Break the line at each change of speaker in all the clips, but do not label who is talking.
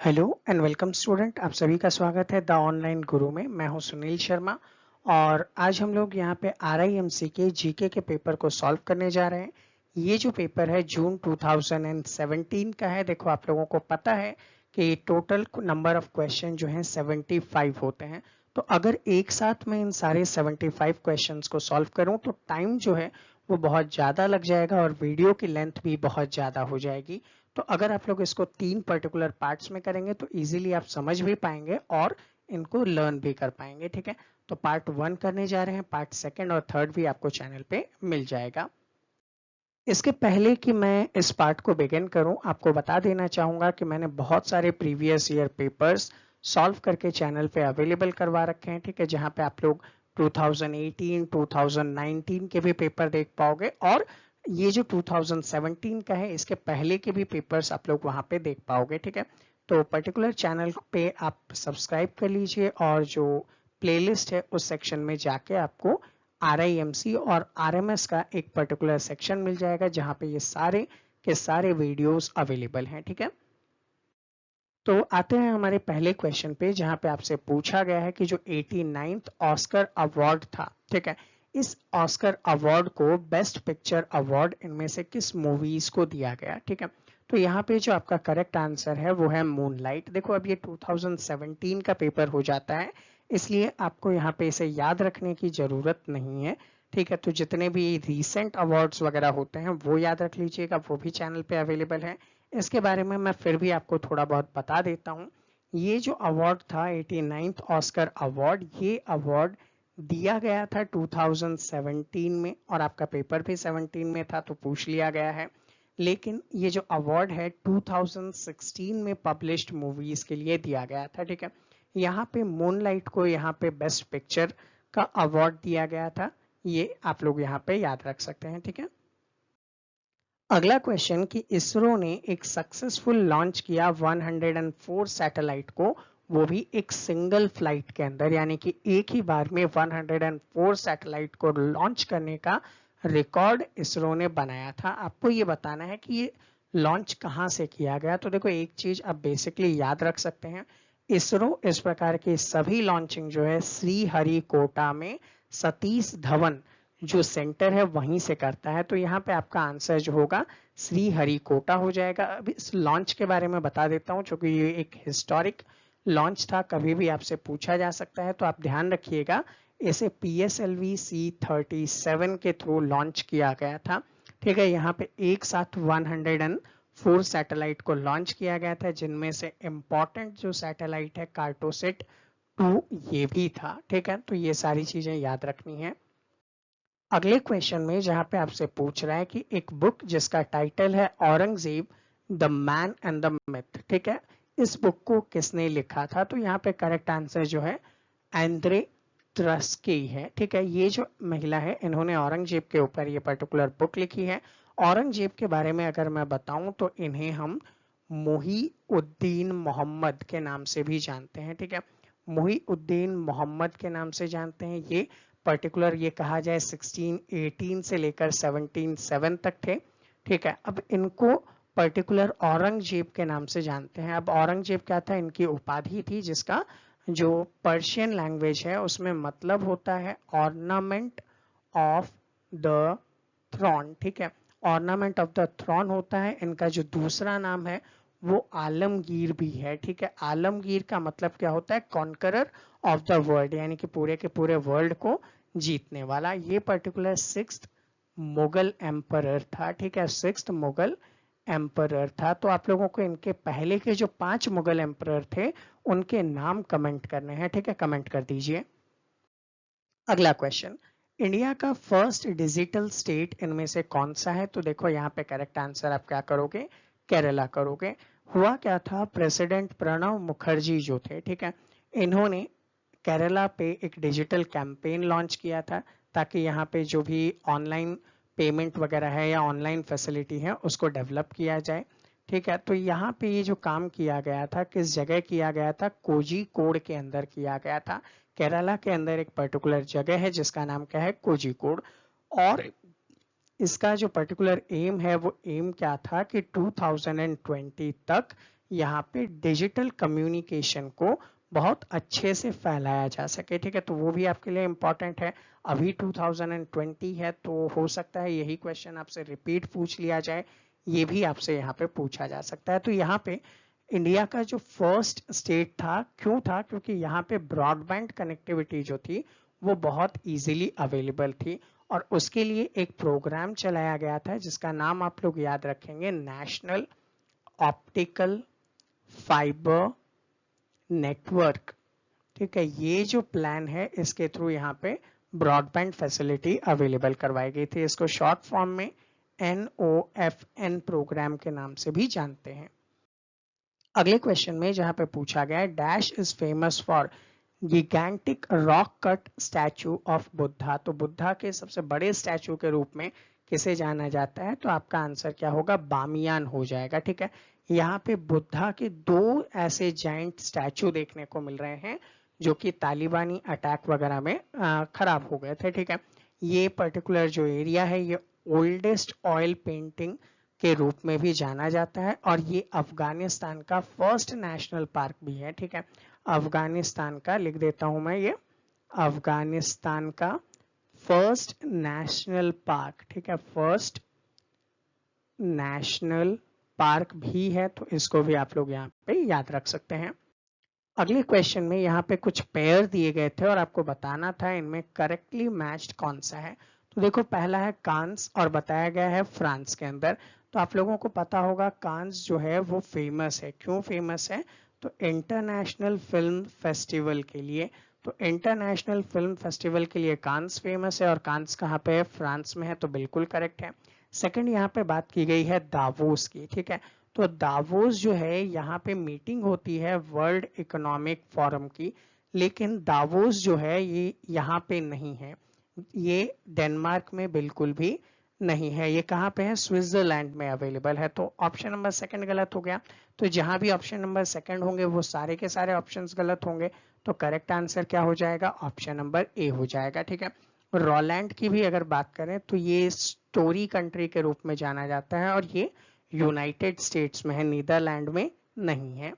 Hello and welcome student, आप सभी का स्वागत है द ऑनलाइन गुरु में। मैं हूं सुनील शर्मा और आज हम लोग यहां पे आरआईएमसी के जीके के पेपर को सॉल्व करने जा रहे हैं। ये जो पेपर है जून 2017 का है। देखो, आप लोगों को पता है कि टोटल नंबर ऑफ क्वेश्चन जो हैं 75 होते हैं। तो अगर एक साथ में इन सारे 75 क्वेश्चंस को सॉल्व करूं तो टाइम जो है वो बहुत ज़्यादा लग जाएगा और वीडियो की लेंथ भी बहुत ज़्यादा हो जाएगी। तो अगर आप लोग इसको 3 पर्टिकुलर पार्ट्स में करेंगे तो इजीली आप समझ भी पाएंगे और इनको लर्न भी कर पाएंगे। ठीक है, तो पार्ट 1 करने जा रहे हैं, पार्ट 2 और 3 भी आपको चैनल पे मिल जाएगा। इसके पहले कि मैं इस पार्ट को बिगिन करूं, आपको बता देना चाहूंगा कि मैंने बहुत सारे प्रीवियस ईयर पेपर्स सॉल्व करके चैनल पे अवेलेबल करवा रखे हैं। ठीक है, जहां पे आप लोग 2018, 2019 के भी पेपर देख पाओगे और ये जो 2017 का है इसके पहले के भी पेपर्स आप लोग वहां पे देख पाओगे। ठीक है, तो पर्टिकुलर चैनल पे आप सब्सक्राइब कर लीजिए और जो प्लेलिस्ट है उस सेक्शन में जाके आपको आरआईएमसी और आरएमएस का एक पर्टिकुलर सेक्शन मिल जाएगा जहां पे ये सारे के सारे वीडियोस अवेलेबल हैं। ठीक है, तो आते हैं हमारे पहले क्वेश्चन पे जहां पे आपसे पूछा गया है कि जो 89th ऑस्कर अवार्ड था, ठीक है, इस ऑस्कर अवार्ड को बेस्ट पिक्चर अवार्ड इनमें से किस मूवीज को दिया गया। ठीक है, तो यहाँ पे जो आपका करेक्ट आंसर है वो है मूनलाइट। देखो, अब ये 2017 का पेपर हो जाता है, इसलिए आपको यहाँ पे इसे याद रखने की जरूरत नहीं है। ठीक है, तो जितने भी रीसेंट अवार्ड्स वगैरह होते हैं वो याद रख लीजिएगा, वो भी चैनल पे अवेलेबल है। इसके बारे में मैं फिर भी आपको थोड़ा बहुत बता देता हूँ। ये जो अवार्ड था 89th ऑस्कर अवार्ड, ये अवार्ड दिया गया था 2017 में और आपका पेपर भी 17 में था तो पूछ लिया गया है। लेकिन ये जो अवार्ड है 2016 में पब्लिश्ड मूवीज के लिए दिया गया था। ठीक है, यहाँ पे मूनलाइट को यहाँ पे बेस्ट पिक्चर का अवार्ड दिया गया था, ये आप लोग यहाँ पे याद रख सकते हैं। ठीक है, अगला क्वेश्चन कि इसरो ने एक सक्सेसफुल लॉन्च किया 104 सैटेलाइट को, वो भी एक सिंगल फ्लाइट के अंदर, यानी कि एक ही बार में 104 सैटेलाइट को लॉन्च करने का रिकॉर्ड इसरो ने बनाया था। आपको ये बताना है कि ये लॉन्च कहाँ से किया गया। तो देखो, एक चीज आप बेसिकली याद रख सकते हैं, इसरो इस प्रकार की सभी लॉन्चिंग जो है श्रीहरिकोटा में सतीश धवन जो सेंटर है वहीं से करता है। तो यहाँ पे आपका आंसर जो होगा श्रीहरिकोटा हो जाएगा। अब इस लॉन्च के बारे में बता देता हूँ, क्योंकि ये एक हिस्टोरिक लॉन्च था, कभी भी आपसे पूछा जा सकता है, तो आप ध्यान रखिएगा। इसे PSLV C-37 के थ्रू लॉन्च किया गया था। ठीक है, यहाँ पे एक साथ 104 सैटेलाइट को लॉन्च किया गया था, जिनमें से इम्पोर्टेंट जो सैटेलाइट है कार्टोसेट 2 ये भी था। ठीक है, तो ये सारी चीजें याद रखनी है। अगले क्वेश्चन में जहां पे आपसे पूछ रहा है कि एक बुक जिसका टाइटल है Aurangzeb the man and the myth, ठीक है, इस बुक को किसने लिखा था। तो यहाँ पे करेक्ट आंसर जो है एंद्रे ट्रस्की है। ठीक है, ये जो महिला है इन्होंने औरंगजेब के ऊपर ये पर्टिकुलर बुक लिखी है। औरंगजेब के बारे में अगर मैं बताऊं तो इन्हें हम मुहीउद्दीन मोहम्मद के नाम से भी जानते हैं। ठीक है, मुहीउद्दीन मोहम्मद के नाम से जानते हैं। ये पर्टिकुलर ये कहा जाए 1618 से लेकर 1707 तक थे। ठीक है, अब इनको पर्टिकुलर औरंगजेब के नाम से जानते हैं। अब औरंगजेब क्या था, इनकी उपाधि थी जिसका जो पर्शियन लैंग्वेज है उसमें मतलब होता है ऑर्नामेंट ऑफ द थ्रॉन। ठीक है, ऑर्नामेंट ऑफ द थ्रॉन होता है। इनका जो दूसरा नाम है वो आलमगीर भी है। ठीक है, आलमगीर का मतलब क्या होता है, कॉन्करर ऑफ द वर्ल्ड, यानी कि पूरे के पूरे वर्ल्ड को जीतने वाला। ये पर्टिकुलर सिक्स्थ मुगल एम्परर था। ठीक है, सिक्स्थ मुगल एम्परर था। तो आप लोगों को इनके पहले के जो 5 मुगल एम्परर थे उनके नाम कमेंट करने हैं। ठीक है, कमेंट कर दीजिए। अगला क्वेश्चन, इंडिया का फर्स्ट डिजिटल स्टेट इनमें से कौन सा है। तो देखो, यहाँ पे करेक्ट आंसर आप क्या करोगे, केरला करोगे। हुआ क्या था, प्रेसिडेंट प्रणब मुखर्जी जो थे, ठीक है, इन्होंने केरला पे एक डिजिटल कैंपेन लॉन्च किया था ताकि यहाँ पे जो भी ऑनलाइन पेमेंट वगैरह है या ऑनलाइन फैसिलिटी है उसको डेवलप किया जाए। ठीक है, तो यहाँ पे ये जो काम किया गया था किस जगह किया गया था, कोझिकोड के अंदर किया गया था। केरला के अंदर एक पर्टिकुलर जगह है जिसका नाम क्या है, कोझिकोड। और इसका जो पर्टिकुलर एम है वो एम क्या था कि 2020 तक यहाँ पे डिजिटल कम्युनिकेशन को बहुत अच्छे से फैलाया जा सके, ठीक है। तो वो भी आपके लिए इम्पोर्टेंट है। अभी 2020 है तो हो सकता है यही क्वेश्चन आपसे रिपीट पूछ लिया जाए, ये भी आपसे यहाँ पे पूछा जा सकता है। तो यहाँ पे इंडिया का जो फर्स्ट स्टेट था, क्यों था, क्योंकि यहाँ पे ब्रॉडबैंड कनेक्टिविटी जो थी वो बहुत इजीली अवेलेबल थी, और उसके लिए एक प्रोग्राम चलाया गया था जिसका नाम आप लोग याद रखेंगे, नेशनल ऑप्टिकल फाइबर नेटवर्क, ठीक है। ये जो प्लान है इसके थ्रू यहाँ पे ब्रॉडबैंड फैसिलिटी अवेलेबल करवाई गई थी। इसको शॉर्ट फॉर्म में NOFN प्रोग्राम के नाम से भी जानते हैं। अगले क्वेश्चन में जहां पे पूछा गया है, dash is famous for gigantic rock cut statue of Buddha. तो बुद्धा के सबसे बड़े स्टैचू के रूप में किसे जाना जाता है? तो आपका आंसर क्या होगा? बामियान हो जाएगा, ठीक है। यहाँ पे बुद्धा के दो ऐसे जाइंट स्टैचू देखने को मिल रहे हैं जो कि तालिबानी अटैक वगैरह में खराब हो गए थे, ठीक है। ये पर्टिकुलर जो एरिया है ये ओल्डेस्ट ऑयल पेंटिंग के रूप में भी जाना जाता है, और ये अफगानिस्तान का फर्स्ट नेशनल पार्क भी है, ठीक है। अफगानिस्तान का लिख देता हूं मैं, ये अफगानिस्तान का फर्स्ट नेशनल पार्क, ठीक है, फर्स्ट नेशनल पार्क भी है, तो इसको भी आप लोग यहाँ पे याद रख सकते हैं। अगले क्वेश्चन में यहाँ पे कुछ पेयर दिए गए थे और आपको बताना था इनमें करेक्टली मैच्ड कौन सा है। तो देखो, पहला है कांस और बताया गया है फ्रांस के अंदर। तो आप लोगों को पता होगा कांस जो है वो फेमस है। क्यों फेमस है? तो इंटरनेशनल फिल्म फेस्टिवल के लिए। तो इंटरनेशनल फिल्म फेस्टिवल के लिए कांस फेमस है, और कांस कहाँ पे है? फ्रांस में है, तो बिल्कुल करेक्ट है। सेकंड यहाँ पे बात की गई है दावोस की, ठीक है। तो दावोस जो है यहाँ पे मीटिंग होती है वर्ल्ड इकोनॉमिक फोरम की, लेकिन दावोस जो है ये यहाँ पे नहीं है, ये डेनमार्क में बिल्कुल भी नहीं है। ये कहाँ पे है? स्विट्जरलैंड में अवेलेबल है। तो ऑप्शन नंबर सेकंड गलत हो गया। तो जहां भी ऑप्शन नंबर सेकंड होंगे वो सारे के सारे ऑप्शंस गलत होंगे। तो करेक्ट आंसर क्या हो जाएगा? ऑप्शन नंबर ए हो जाएगा, ठीक है। रोलैंड की भी अगर बात करें तो ये स्टोरी कंट्री के रूप में जाना जाता है, और ये यूनाइटेड स्टेट्स में है, नीदरलैंड में नहीं है।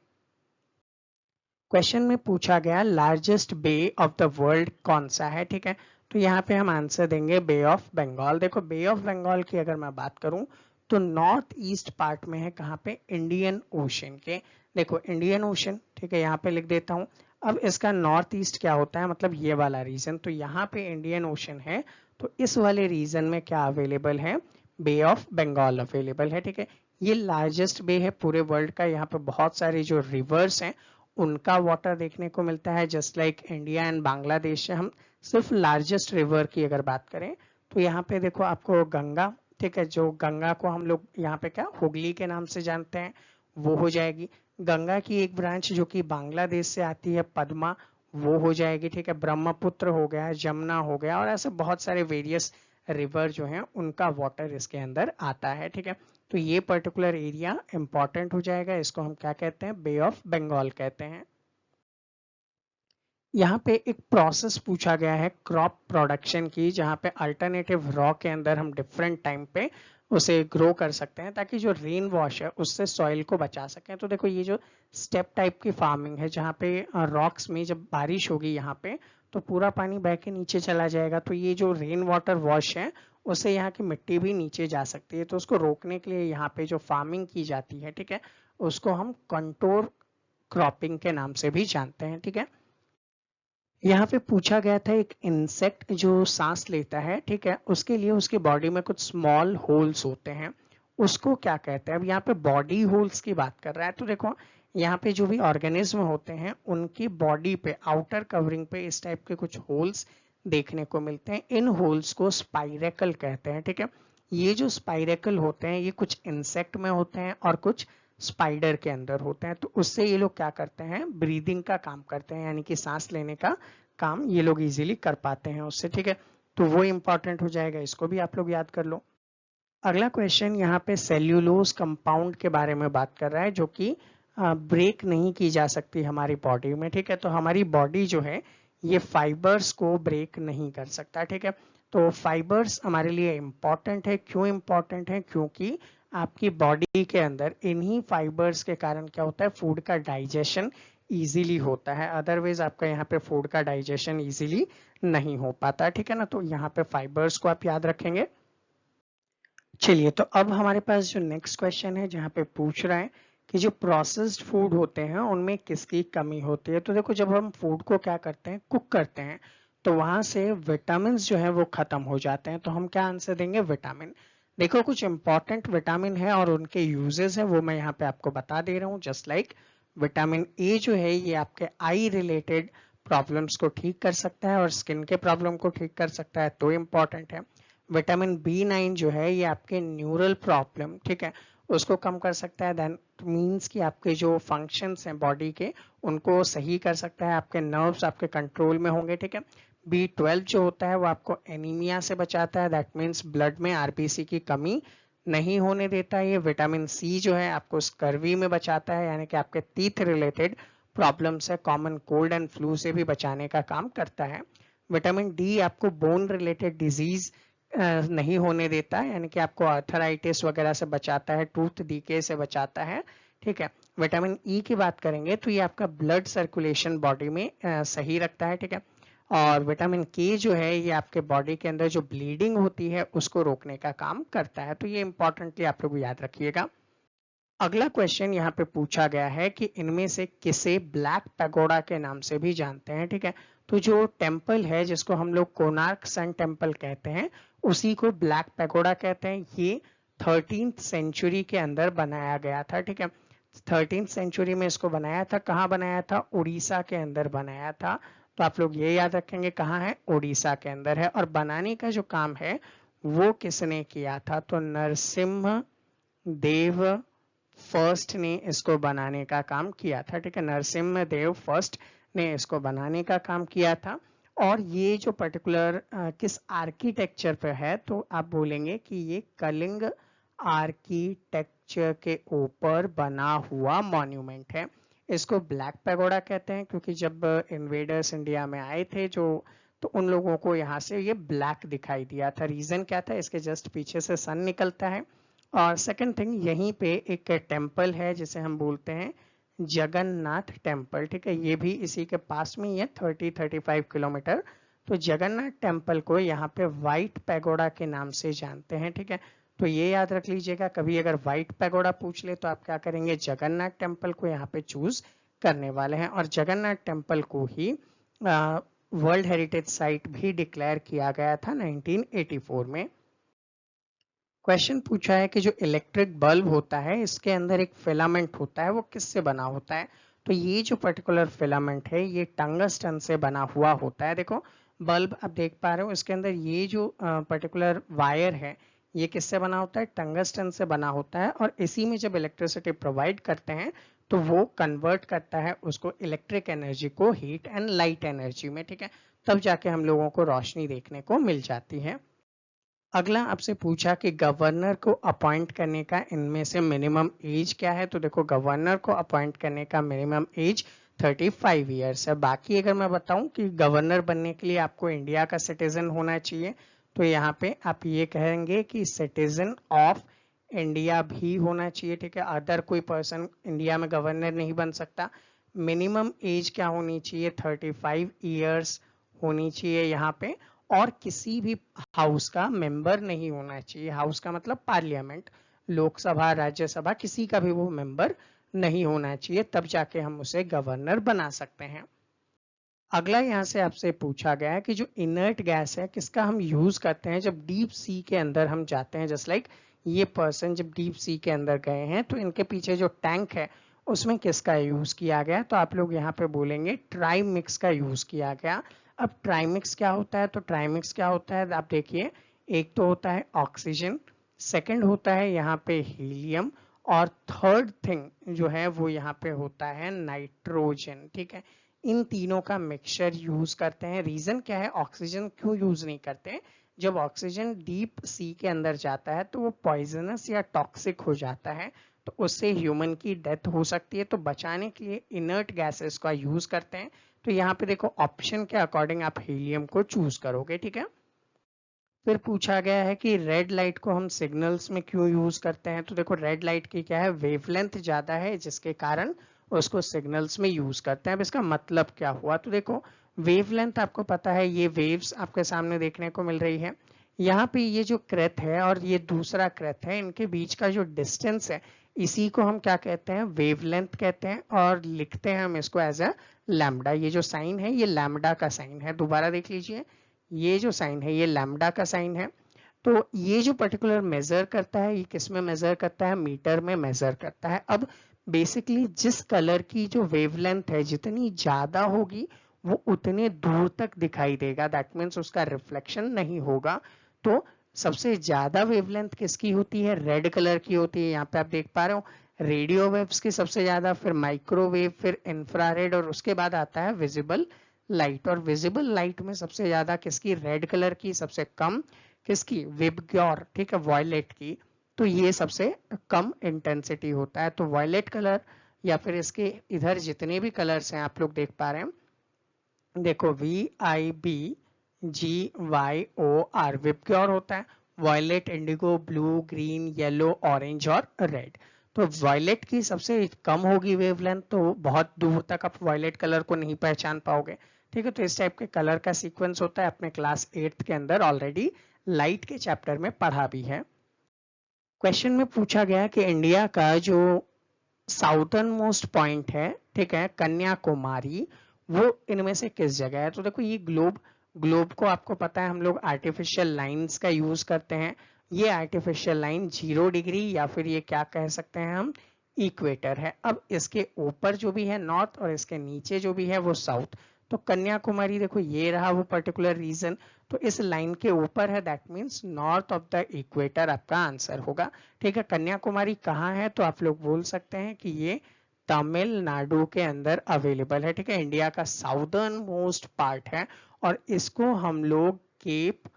क्वेश्चन में पूछा गया largest bay of the world कौन सा है, ठीक है। तो यहाँ पे हम आंसर देंगे बे ऑफ बंगाल। देखो, बे ऑफ बंगाल की अगर मैं बात करूं तो नॉर्थ ईस्ट पार्ट में है, कहाँ पे? इंडियन ओशन के। देखो, इंडियन ओशन, ठीक है, यहाँ पे लिख देता हूँ। अब इसका नॉर्थ ईस्ट क्या होता है? मतलब ये वाला रीजन। तो यहाँ पे इंडियन ओशन है, तो इस वाले रीजन में क्या अवेलेबल है? बे ऑफ बंगाल अवेलेबल है, ठीक है। ये लार्जेस्ट बे है पूरे वर्ल्ड का। यहाँ पे बहुत सारे जो रिवर्स हैं उनका वाटर देखने को मिलता है, just like India and Bangladesh है। हम सिर्फ लार्जेस्ट रिवर की अगर बात करें तो यहाँ पे देखो आपको गंगा, ठीक है, जो गंगा को हम लोग यहाँ पे क्या हुगली के नाम से जानते हैं, वो हो जाएगी। गंगा की एक ब्रांच जो कि बांग्लादेश से आती है, पद्मा, वो हो जाएगी, ठीक है। ब्रह्मपुत्र हो गया, जमुना हो गया, और ऐसे बहुत सारे वेरियस रिवर जो हैं उनका वाटर इसके अंदर आता है, ठीक है। तो ये पर्टिकुलर एरिया इंपॉर्टेंट हो जाएगा। इसको हम क्या कहते हैं? बे ऑफ बंगाल कहते हैं। यहाँ पे एक प्रोसेस पूछा गया है क्रॉप प्रोडक्शन की, जहाँ पे अल्टरनेटिव रॉ के अंदर हम डिफरेंट टाइम पे उसे ग्रो कर सकते हैं ताकि जो रेन वॉश है उससे सॉइल को बचा सकें। तो देखो, ये जो स्टेप टाइप की फार्मिंग है जहाँ पे रॉक्स में जब बारिश होगी यहाँ पे तो पूरा पानी बह के नीचे चला जाएगा, तो ये जो रेन वाटर वॉश है उससे यहाँ की मिट्टी भी नीचे जा सकती है। तो उसको रोकने के लिए यहाँ पे जो फार्मिंग की जाती है, ठीक है, उसको हम कंटोर क्रॉपिंग के नाम से भी जानते हैं, ठीक है। यहाँ पे पूछा गया था एक इंसेक्ट जो सांस लेता है, ठीक है, उसके लिए उसकी बॉडी में कुछ स्मॉल होल्स होते हैं, उसको क्या कहते हैं? अब यहाँ पे बॉडी होल्स की बात कर रहा है। तो देखो, यहाँ पे जो भी ऑर्गेनिज्म होते हैं उनकी बॉडी पे आउटर कवरिंग पे इस टाइप के कुछ होल्स देखने को मिलते हैं। इन होल्स को स्पाइरेकल कहते हैं, ठीक है। ये जो स्पाइरेकल होते हैं ये कुछ इंसेक्ट में होते हैं और कुछ स्पाइडर के अंदर होते हैं। तो उससे ये लोग क्या करते हैं? ब्रीदिंग का काम करते हैं, यानी कि सांस लेने का काम ये लोग इजीली कर पाते हैं उससे, ठीक है। तो वो इंपॉर्टेंट हो जाएगा, इसको भी आप लोग याद कर लो। अगला क्वेश्चन यहाँ पे सेल्यूलोज कंपाउंड के बारे में बात कर रहा है जो कि ब्रेक नहीं की जा सकती हमारी बॉडी में, ठीक है। तो हमारी बॉडी जो है ये फाइबर्स को ब्रेक नहीं कर सकता, ठीक है। तो फाइबर्स हमारे लिए इंपॉर्टेंट है। क्यों इंपॉर्टेंट है? क्योंकि आपकी बॉडी के अंदर इन्हीं फाइबर्स के कारण क्या होता है, फूड का डाइजेशन इजीली होता है। अदरवाइज आपका यहाँ पे फूड का डाइजेशन इजीली नहीं हो पाता, ठीक है ना। तो यहाँ पे फाइबर्स को आप याद रखेंगे। चलिए, तो अब हमारे पास जो नेक्स्ट क्वेश्चन है जहाँ पे पूछ रहा है कि जो प्रोसेस्ड फूड होते हैं उनमें किसकी कमी होती है। तो देखो, जब हम फूड को क्या करते हैं, कुक करते हैं, तो वहां से विटामिन जो है वो खत्म हो जाते हैं। तो हम क्या आंसर देंगे, विटामिन। देखो, कुछ इंपॉर्टेंट विटामिन है और उनके यूजेस है वो मैं यहाँ पे आपको बता दे रहा हूँ। जस्ट लाइक विटामिन ए जो है ये आपके आई रिलेटेड प्रॉब्लम्स को ठीक कर सकता है और स्किन के प्रॉब्लम को ठीक कर सकता है, तो इम्पॉर्टेंट है। विटामिन B9 जो है ये आपके न्यूरल प्रॉब्लम, ठीक है, उसको कम कर सकता है। दैट मीन्स कि आपके जो फंक्शंस हैं बॉडी के उनको सही कर सकता है, आपके नर्व्स आपके कंट्रोल में होंगे, ठीक है। B12 जो होता है वो आपको एनीमिया से बचाता है, दैट मीन्स ब्लड में आरबीसी की कमी नहीं होने देता है। ये विटामिन सी जो है आपको स्कर्वी में बचाता है, यानी कि आपके टीथ रिलेटेड प्रॉब्लम्स है, कॉमन कोल्ड एंड फ्लू से भी बचाने का काम करता है। विटामिन डी आपको बोन रिलेटेड डिजीज नहीं होने देता है, यानी कि आपको आर्थराइटिस वगैरह से बचाता है, टूथ डीके से बचाता है, ठीक है। विटामिन ई की बात करेंगे तो ये आपका ब्लड सर्कुलेशन बॉडी में सही रखता है, ठीक है। और विटामिन के जो है ये आपके बॉडी के अंदर जो ब्लीडिंग होती है उसको रोकने का काम करता है। तो ये इंपॉर्टेंटली आप लोग याद रखिएगा। अगला क्वेश्चन यहाँ पे पूछा गया है कि इनमें से किसे ब्लैक पैगोडा के नाम से भी जानते हैं, ठीक है। तो जो टेम्पल है जिसको हम लोग कोणार्क सन टेम्पल कहते हैं उसी को ब्लैक पैगोडा कहते हैं। ये 13th सेंचुरी के अंदर बनाया गया था, ठीक है। 13th सेंचुरी में इसको बनाया था। कहाँ बनाया था, उड़ीसा के अंदर बनाया था। तो आप लोग ये याद रखेंगे कहाँ है, उड़ीसा के अंदर है। और बनाने का जो काम है वो किसने किया था, तो नरसिम्हा देव फर्स्ट ने इसको बनाने का काम किया था, ठीक है। नरसिम्हा देव फर्स्ट ने इसको बनाने का काम किया था। और ये जो पर्टिकुलर किस आर्किटेक्चर पे है, तो आप बोलेंगे कि ये कलिंग आर्किटेक्चर के ऊपर बना हुआ मॉन्यूमेंट है। इसको ब्लैक पैगोडा कहते हैं क्योंकि जब इन्वेडर्स इंडिया में आए थे जो, तो उन लोगों को यहाँ से ये ब्लैक दिखाई दिया था। रीजन क्या था, इसके जस्ट पीछे से सन निकलता है। और सेकंड थिंग, यहीं पे एक टेम्पल है जिसे हम बोलते हैं जगन्नाथ टेम्पल, ठीक है। ये भी इसी के पास में ही है, 30-35 किलोमीटर। तो जगन्नाथ टेम्पल को यहाँ पे व्हाइट पैगोडा के नाम से जानते हैं, ठीक है। तो ये याद रख लीजिएगा, कभी अगर व्हाइट पैगोडा पूछ ले तो आप क्या करेंगे, जगन्नाथ टेम्पल को यहाँ पे चूज करने वाले हैं। और जगन्नाथ टेम्पल को ही वर्ल्ड हेरिटेज साइट भी डिक्लेयर किया गया था 1984 में। क्वेश्चन पूछा है कि जो इलेक्ट्रिक बल्ब होता है इसके अंदर एक फिलामेंट होता है, वो किससे बना होता है। तो ये जो पर्टिकुलर फिलामेंट है ये टंगस्टन से बना हुआ होता है। देखो, बल्ब आप देख पा रहे हो, इसके अंदर ये जो पर्टिकुलर वायर है ये किससे बना होता है, टंगस्टन से बना होता है। और इसी में जब इलेक्ट्रिसिटी प्रोवाइड करते हैं तो वो कन्वर्ट करता है उसको इलेक्ट्रिक एनर्जी को हीट एंड लाइट एनर्जी में, ठीक है। तब जाके हम लोगों को रोशनी देखने को मिल जाती है। अगला आपसे पूछा कि गवर्नर को अपॉइंट करने का इनमें से मिनिमम एज क्या है। तो देखो, गवर्नर को अपॉइंट करने का मिनिमम एज 35 ईयर्स है। बाकी अगर मैं बताऊं कि गवर्नर बनने के लिए आपको इंडिया का सिटीजन होना चाहिए, तो यहाँ पे आप ये कहेंगे कि सिटीजन ऑफ इंडिया भी होना चाहिए, ठीक है। अदर कोई पर्सन इंडिया में गवर्नर नहीं बन सकता। मिनिमम एज क्या होनी चाहिए, 35 ईयर्स होनी चाहिए यहाँ पे। और किसी भी हाउस का मेंबर नहीं होना चाहिए। हाउस का मतलब पार्लियामेंट, लोकसभा, राज्यसभा, किसी का भी वो मेंबर नहीं होना चाहिए, तब जाके हम उसे गवर्नर बना सकते हैं। अगला यहाँ से आपसे पूछा गया है कि जो इनर्ट गैस है किसका हम यूज करते हैं जब डीप सी के अंदर हम जाते हैं। जस्ट लाइक ये पर्सन जब डीप सी के अंदर गए हैं तो इनके पीछे जो टैंक है उसमें किसका यूज किया गया, तो आप लोग यहाँ पे बोलेंगे ट्राईमिक्स का यूज किया गया। अब ट्राईमिक्स क्या होता है, तो ट्राईमिक्स क्या होता है आप देखिए, एक तो होता है ऑक्सीजन, सेकंड होता है यहाँ पे हीलियम, और थर्ड थिंग जो है वो यहाँ पे होता है नाइट्रोजन, ठीक है। इन तीनों का मिक्सचर यूज करते हैं। रीजन क्या है, ऑक्सीजन क्यों यूज नहीं करते हैं, जब ऑक्सीजन डीप सी के अंदर जाता है तो वो पॉइजनस या टॉक्सिक हो जाता है, तो उससे ह्यूमन की डेथ हो सकती है। तो बचाने के लिए इनर्ट गैसेस का यूज करते हैं। तो यहाँ पे देखो, ऑप्शन के अकॉर्डिंग आप हीलियम को चूज करोगे, ठीक है। फिर पूछा गया है कि रेड लाइट को हम सिग्नल्स में क्यों यूज करते हैं। तो देखो रेड लाइट की क्या है, वेवलेंथ ज्यादा है जिसके कारण उसको सिग्नल्स में यूज करते हैं। अब इसका मतलब क्या हुआ, तो देखो वेवलेंथ आपको पता है, ये वेव्स आपके सामने देखने को मिल रही है। यहाँ पे ये जो क्रेथ है और ये दूसरा क्रेथ है, इनके बीच का जो डिस्टेंस है इसी को हम क्या कहते हैं, वेवलेंथ कहते हैं। और लिखते हैं हम इसको एज अ लैम्बडा। ये जो साइन है ये लैम्बडा का साइन है, दोबारा देख लीजिए, ये जो साइन है ये लैम्बडा का साइन है। तो ये जो पर्टिकुलर मेजर करता है, ये किस में मेजर करता है, मीटर में मेजर करता है। अब बेसिकली जिस कलर की जो वेवलेंथ है जितनी ज्यादा होगी वो उतने दूर तक दिखाई देगा, दैट मीन्स उसका रिफ्लेक्शन नहीं होगा। तो सबसे ज्यादा वेवलेंथ किसकी होती है, रेड कलर की होती है। यहाँ पे आप देख पा रहे हो रेडियो वेव्स की सबसे ज्यादा, फिर माइक्रोवेव, फिर इंफ्रारेड, और उसके बाद आता है विजिबल लाइट। और विजिबल लाइट में सबसे ज्यादा किसकी, रेड कलर की, सबसे कम किसकी, विबग्योर, ठीक है, वॉयलेट की। तो ये सबसे कम इंटेंसिटी होता है। तो वॉयलेट कलर या फिर इसके इधर जितने भी कलर्स हैं आप लोग देख पा रहे हैं, देखो VIBGYOR विबग्योर होता है, violet, indigo, blue, green, yellow, orange और रेड। तो वॉयलेट की सबसे कम होगी वेवलेंथ, तो बहुत दूर तक आप वॉयलेट कलर को नहीं पहचान पाओगे। ठीक है, तो इस टाइप के कलर का सीक्वेंस होता है, अपने क्लास 8th के अंदर ऑलरेडी लाइट के चैप्टर में पढ़ा भी है। क्वेश्चन में पूछा गया कि इंडिया का जो साउथर्न मोस्ट पॉइंट है, ठीक है, कन्याकुमारी, वो इनमें से किस जगह है। तो देखो ये ग्लोब, ग्लोब को आपको पता है हम लोग आर्टिफिशियल लाइंस का यूज करते हैं। ये आर्टिफिशियल लाइन 0 डिग्री या फिर ये क्या कह सकते हैं हम, इक्वेटर है। अब इसके ऊपर जो भी है नॉर्थ और इसके नीचे जो भी है वो साउथ। तो कन्याकुमारी देखो ये रहा वो पर्टिकुलर रीजन, तो इस लाइन के ऊपर है, that means north of the equator आपका आंसर होगा। ठीक है, कन्याकुमारी कहाँ है, तो आप लोग बोल सकते हैं कि ये तमिलनाडु के अंदर अवेलेबल है। ठीक है, इंडिया का साउदर्न मोस्ट पार्ट है और इसको हम लोग केप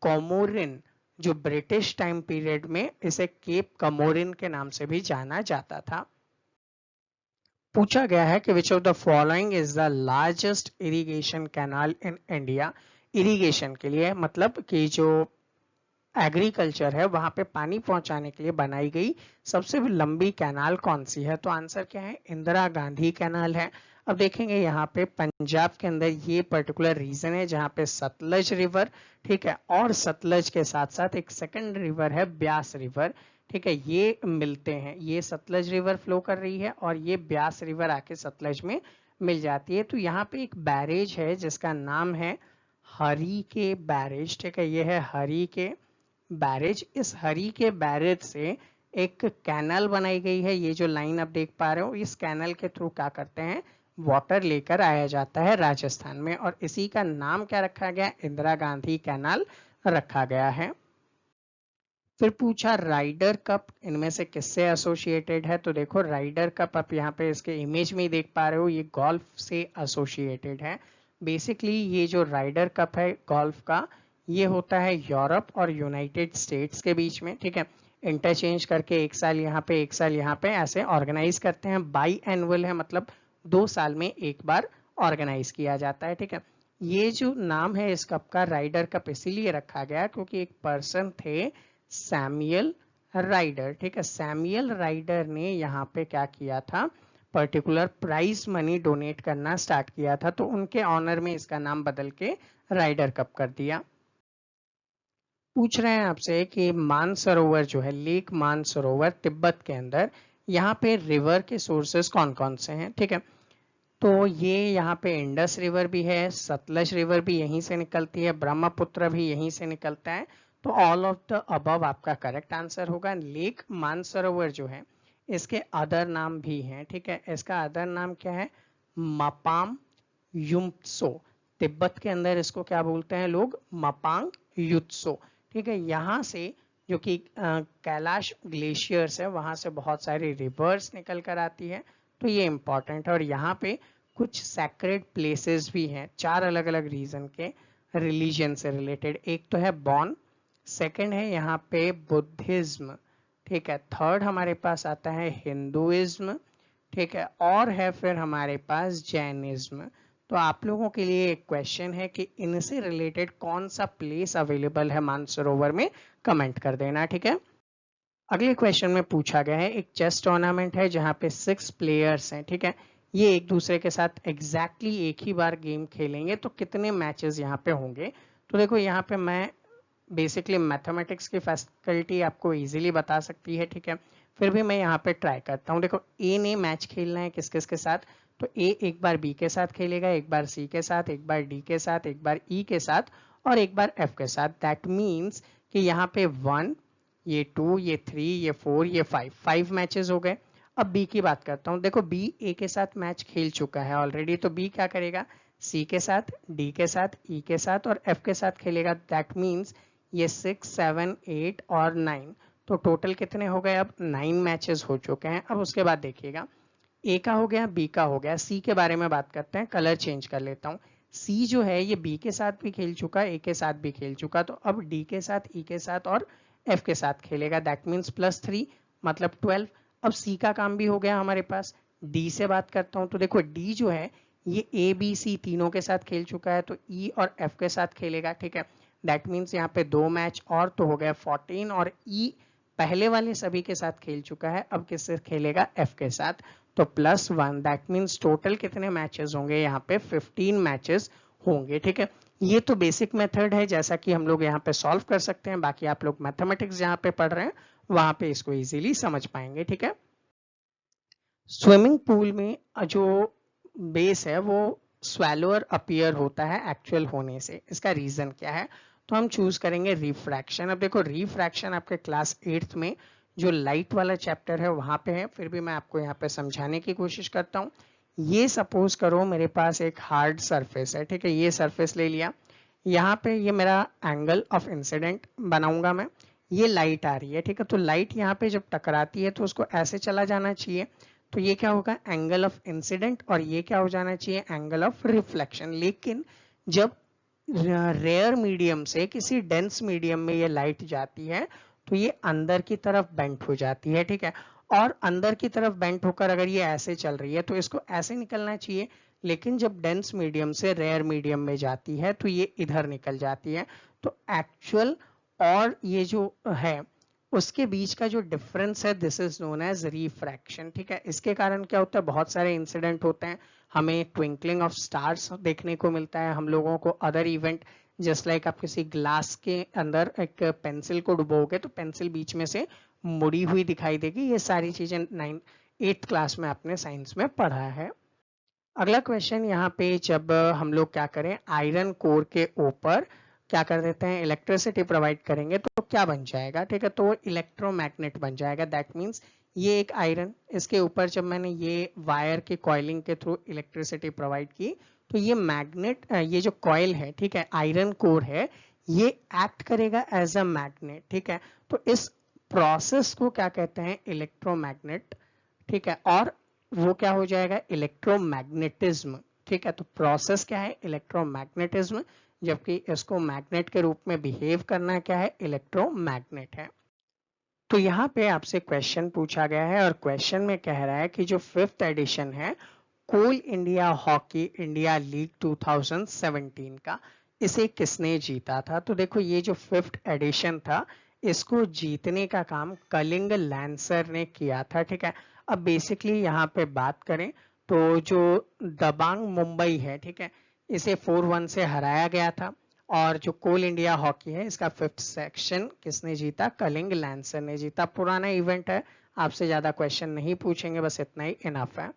कोमोरिन, जो ब्रिटिश टाइम पीरियड में इसे केप कमोरिन के नाम से भी जाना जाता था। पूछा गया है कि which of the following is the largest irrigation canal in India. Irrigation के लिए मतलब कि जो एग्रीकल्चर है वहां पे पानी पहुंचाने के लिए बनाई गई सबसे लंबी कैनाल कौन सी है। तो आंसर क्या है, इंदिरा गांधी कैनाल है। अब देखेंगे यहाँ पे पंजाब के अंदर ये पर्टिकुलर रीजन है जहाँ पे सतलज रिवर, ठीक है, और सतलज के साथ साथ एक सेकंड रिवर है ब्यास रिवर, ठीक है, ये मिलते हैं। ये सतलज रिवर फ्लो कर रही है और ये ब्यास रिवर आके सतलज में मिल जाती है। तो यहाँ पे एक बैरेज है जिसका नाम है हरी के बैरेज, ठीक है, ये है हरी के बैरेज। इस हरी के बैरेज से एक कैनल बनाई गई है, ये जो लाइन आप देख पा रहे हो, इस कैनल के थ्रू क्या करते हैं, वाटर लेकर आया जाता है राजस्थान में, और इसी का नाम क्या रखा गया, इंदिरा गांधी कैनाल रखा गया है। फिर पूछा राइडर कप इनमें से किससे एसोसिएटेड है। तो देखो राइडर कप आप यहाँ पे इसके इमेज में ही देख पा रहे हो, ये गोल्फ से एसोसिएटेड है। बेसिकली ये जो राइडर कप है गोल्फ का, ये होता है यूरोप और यूनाइटेड स्टेट्स के बीच में, ठीक है, इंटरचेंज करके एक साल यहाँ पे एक साल यहाँ पे ऐसे ऑर्गेनाइज करते हैं। बाई एनुअल है, मतलब 2 साल में एक बार ऑर्गेनाइज किया जाता है। ठीक है, ये जो नाम है इस कप का राइडर कप इसीलिए रखा गया क्योंकि एक पर्सन थे सैमुअल राइडर, ठीक है, सैमुअल राइडर ने यहाँ पे क्या किया था, पर्टिकुलर प्राइज मनी डोनेट करना स्टार्ट किया था, तो उनके ऑनर में इसका नाम बदल के राइडर कप कर दिया। पूछ रहे हैं आपसे कि मानसरोवर जो है, लेक मानसरोवर तिब्बत के अंदर, यहाँ पे रिवर के सोर्सेस कौन कौन से हैं। ठीक है, तो ये यहाँ पे इंडस रिवर भी है, सतलज रिवर भी यहीं से निकलती है, ब्रह्मपुत्र भी यहीं से निकलता है। तो ऑल ऑफ द अबव आपका करेक्ट आंसर होगा। लेक मानसरोवर जो है इसके अदर नाम भी हैं, ठीक है, इसका अदर नाम क्या है, मपाम युत्सो। तिब्बत के अंदर इसको क्या बोलते हैं लोग, मपांग युत्सो। ठीक है, यहाँ से जो कि कैलाश ग्लेशियर्स है वहां से बहुत सारी रिवर्स निकल कर आती है, तो ये इंपॉर्टेंट है। और यहाँ पे कुछ सैक्रेड प्लेसेस भी हैं, 4 अलग अलग रीजन के रिलीजन से रिलेटेड। एक तो है बॉन, सेकंड है यहाँ पे बुद्धिज्म, ठीक है, थर्ड हमारे पास आता है हिंदुइज्म, ठीक है, और है फिर हमारे पास जैनिज्म। तो आप लोगों के लिए एक क्वेश्चन है कि इनसे रिलेटेड कौन सा प्लेस अवेलेबल है मानसरोवर में, कमेंट कर देना, ठीक है। अगले क्वेश्चन में पूछा गया है, एक चेस टूर्नामेंट है जहां पे 6 प्लेयर्स हैं, ठीक है। ये एक दूसरे के साथ एग्जैक्टली एक ही बार गेम खेलेंगे तो कितने मैचेस यहाँ पे होंगे। तो देखो यहाँ पे मैं बेसिकली मैथमेटिक्स की फैकल्टी आपको इजीली बता सकती है, ठीक है। फिर भी मैं यहाँ पे ट्राई करता हूँ। देखो ए ने मैच खेलना है किस किस के साथ, तो ए एक बार बी के साथ खेलेगा, एक बार सी के साथ, एक बार डी के साथ, एक बार ई के साथ और एक बार एफ के साथ। दैट मीन्स कि यहाँ पे 1, ये 2, ये 3, ये 4, ये 5 मैचेस हो गए। अब बी की बात करता हूँ। देखो बी ए के साथ मैच खेल चुका है ऑलरेडी, तो बी क्या करेगा, सी के साथ, डी के साथ, ई के साथ और एफ के साथ खेलेगा। दैट मीन्स ये 6, 7, 8 और 9, तो टोटल कितने हो गए, अब 9 मैचेस हो चुके हैं। अब उसके बाद देखिएगा, ए का हो गया, बी का हो गया, सी के बारे में बात करते हैं। कलर चेंज कर लेता हूँ। सी जो है ये बी के साथ भी खेल चुका, ए के साथ भी खेल चुका, तो अब डी के साथ, ई के साथ और एफ के साथ खेलेगा। दैट मीन्स +3 मतलब 12। अब सी का काम भी हो गया हमारे पास। डी से बात करता हूँ, तो देखो डी जो है ये ए बी सी तीनों के साथ खेल चुका है, तो ई और एफ के साथ खेलेगा, ठीक है। दैट मीन्स यहाँ पे 2 मैच और तो हो गया 14, और ई पहले वाले सभी के साथ खेल चुका है, अब किससे खेलेगा, एफ के साथ, तो +1। दैट मीन्स टोटल कितने मैचेस होंगे, यहाँ पे 15 मैचेस होंगे, ठीक है। ये तो बेसिक मेथड है जैसा कि हम लोग यहाँ पे सॉल्व कर सकते हैं। बाकी आप लोग मैथमेटिक्स जहाँ पे पढ़ रहे हैं वहां पे इसको इजीली समझ पाएंगे, ठीक है। स्विमिंग पूल में जो बेस है वो स्वैलोअर अपीयर होता है एक्चुअल होने से। इसका रीजन क्या है, तो हम चूज करेंगे रिफ्रैक्शन। अब देखो रिफ्रैक्शन आपके क्लास 8th में जो लाइट वाला चैप्टर है वहां पे है, फिर भी मैं आपको यहाँ पे समझाने की कोशिश करता हूँ। ये सपोज करो मेरे पास एक हार्ड सरफेस है, ठीक है। ये सरफेस ले लिया, यहाँ पे ये मेरा एंगल ऑफ इंसिडेंट बनाऊंगा मैं। ये लाइट आ रही है, ठीक है। तो लाइट यहाँ पे जब टकराती है तो उसको ऐसे चला जाना चाहिए, तो ये क्या होगा, एंगल ऑफ इंसिडेंट, और ये क्या हो जाना चाहिए, एंगल ऑफ रिफ्लेक्शन। लेकिन जब रेयर मीडियम से किसी डेंस मीडियम में ये लाइट जाती है तो ये अंदर की तरफ बेंट हो जाती है, ठीक है। और अंदर की तरफ बेंट होकर अगर ये ऐसे चल रही है तो इसको ऐसे निकलना चाहिए, लेकिन जब डेंस मीडियम से रेयर मीडियम में जाती है तो ये इधर निकल जाती है। तो एक्चुअल और ये जो है उसके बीच का जो डिफरेंस है, this is known as refraction, ठीक है। इसके कारण क्या होता है, बहुत सारे इंसिडेंट होते हैं। हमें ट्विंकलिंग ऑफ स्टार्स देखने को मिलता है, हम लोगों को अदर इवेंट जस्ट लाइक आप किसी ग्लास के अंदर एक पेंसिल को डुबोगे तो पेंसिल बीच में से मुड़ी हुई दिखाई देगी। ये सारी चीजें 8th क्लास में आपने साइंस में पढ़ा है। अगला क्वेश्चन यहाँ पे, जब हम लोग क्या करें, आयरन कोर के ऊपर क्या कर देते हैं, इलेक्ट्रिसिटी प्रोवाइड करेंगे तो क्या बन जाएगा, ठीक है। तो इलेक्ट्रोमैग्नेट बन जाएगा। दैट मीन्स ये एक आयरन, इसके ऊपर जब मैंने ये वायर के कॉइलिंग के थ्रू इलेक्ट्रिसिटी प्रोवाइड की तो ये मैग्नेट, ये जो कॉइल है, ठीक है, आयरन कोर है, ये एक्ट करेगा एज अ मैग्नेट, ठीक है। तो इस प्रोसेस को क्या कहते हैं, इलेक्ट्रोमैग्नेट, ठीक है। और वो क्या हो जाएगा, इलेक्ट्रोमैग्नेटिज्म, ठीक है। तो प्रोसेस क्या है, इलेक्ट्रोमैग्नेटिज्म, जबकि इसको मैग्नेट के रूप में बिहेव करना क्या है, इलेक्ट्रोमैग्नेट है। तो यहाँ पे आपसे क्वेश्चन पूछा गया है और क्वेश्चन में कह रहा है कि जो 5th एडिशन है कोल इंडिया हॉकी इंडिया लीग 2017 का, इसे किसने जीता था। तो देखो ये जो 5th एडिशन था इसको जीतने का काम कलिंग लैंसर ने किया था, ठीक है। अब बेसिकली यहाँ पे बात करें तो जो दबांग मुंबई है, ठीक है, इसे 4-1 से हराया गया था। और जो कोल इंडिया हॉकी है इसका 5th सेक्शन किसने जीता, कलिंग लैंसर ने जीता। पुराना इवेंट है, आपसे ज्यादा क्वेश्चन नहीं पूछेंगे, बस इतना ही इनफ है।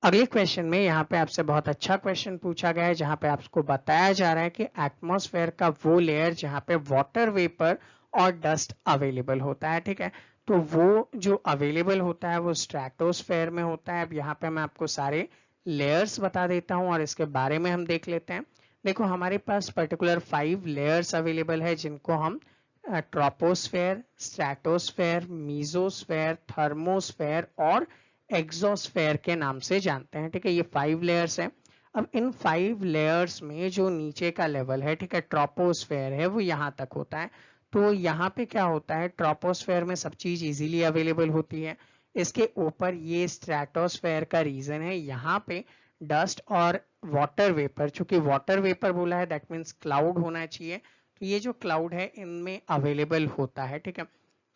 अगले क्वेश्चन में यहाँ पे आपसे बहुत अच्छा क्वेश्चन पूछा गया है जहाँ पे आपको बताया जा रहा है कि एटमॉस्फेयर का वो लेयर जहाँ पे वाटर वेपर और डस्ट अवेलेबल होता है, ठीक है। तो वो जो अवेलेबल होता है वो स्ट्रेटोस्फेयर में होता है। अब यहाँ पे मैं आपको सारे लेयर्स बता देता हूँ और इसके बारे में हम देख लेते हैं। देखो हमारे पास पर्टिकुलर 5 लेयर्स अवेलेबल है जिनको हम ट्रोपोस्फेयर, स्ट्रेटोस्फेयर, मीजोस्फेयर, थर्मोस्फेयर और एक्सोस्फेयर के नाम से जानते हैं, ठीक है। ये 5 लेयर्स हैं। अब इन 5 लेयर्स में जो नीचे का लेवल है, ठीक है, ट्रोपोस्फेयर है, वो यहाँ तक होता है। तो यहाँ पे क्या होता है, ट्रोपोस्फेयर में सब चीज इजीली अवेलेबल होती है। इसके ऊपर ये स्ट्रेटोस्फेयर का रीजन है, यहाँ पे डस्ट और वाटर वेपर, चूंकि वाटर वेपर बोला है दैट मीन्स क्लाउड होना चाहिए, तो ये जो क्लाउड है इनमें अवेलेबल होता है, ठीक है।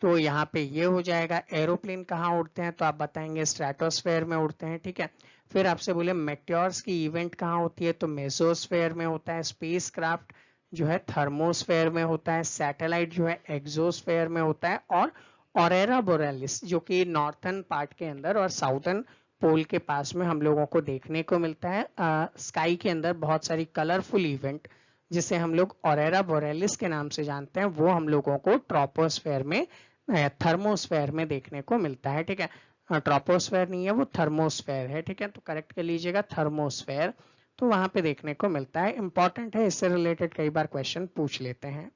तो यहाँ पे ये हो जाएगा। एरोप्लेन कहाँ उड़ते हैं, तो आप बताएंगे स्ट्रेटोस्फेयर में उड़ते हैं, ठीक है। फिर आपसे बोले मेट्योर्स की इवेंट कहाँ होती है, तो मेसोस्फेयर में होता है। स्पेस क्राफ्ट जो है थर्मोस्फेयर में होता है। सैटेलाइट जो है एक्सोस्फेयर में होता है। और ऑरेरा बोरेलिस जो कि नॉर्थन पार्ट के अंदर और साउथर्न पोल के पास में हम लोगों को देखने को मिलता है। स्काई के अंदर बहुत सारी कलरफुल इवेंट जिसे हम लोग ऑरेरा बोरेलिस के नाम से जानते हैं, वो हम लोगों को ट्रोपोस्फेयर में, थर्मोस्फेयर में देखने को मिलता है, ठीक है। ट्रोपोस्फेयर नहीं है, वो थर्मोस्फेयर है, ठीक है। तो करेक्ट कर लीजिएगा थर्मोस्फेयर, तो वहां पे देखने को मिलता है। इंपॉर्टेंट है, इससे रिलेटेड कई बार क्वेश्चन पूछ लेते हैं।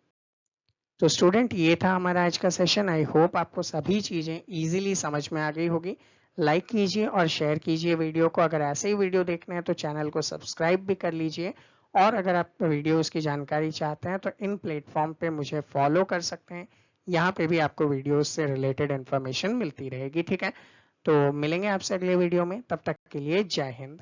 तो स्टूडेंट ये था हमारा आज का सेशन। आई होप आपको सभी चीजें इजीली समझ में आ गई होगी। लाइक कीजिए और शेयर कीजिए वीडियो को। अगर ऐसे ही वीडियो देखने हैं तो चैनल को सब्सक्राइब भी कर लीजिए। और अगर आप वीडियोस की जानकारी चाहते हैं तो इन प्लेटफॉर्म पे मुझे फॉलो कर सकते हैं। यहाँ पे भी आपको वीडियोस से रिलेटेड इन्फॉर्मेशन मिलती रहेगी, ठीक है। तो मिलेंगे आपसे अगले वीडियो में, तब तक के लिए जय हिंद।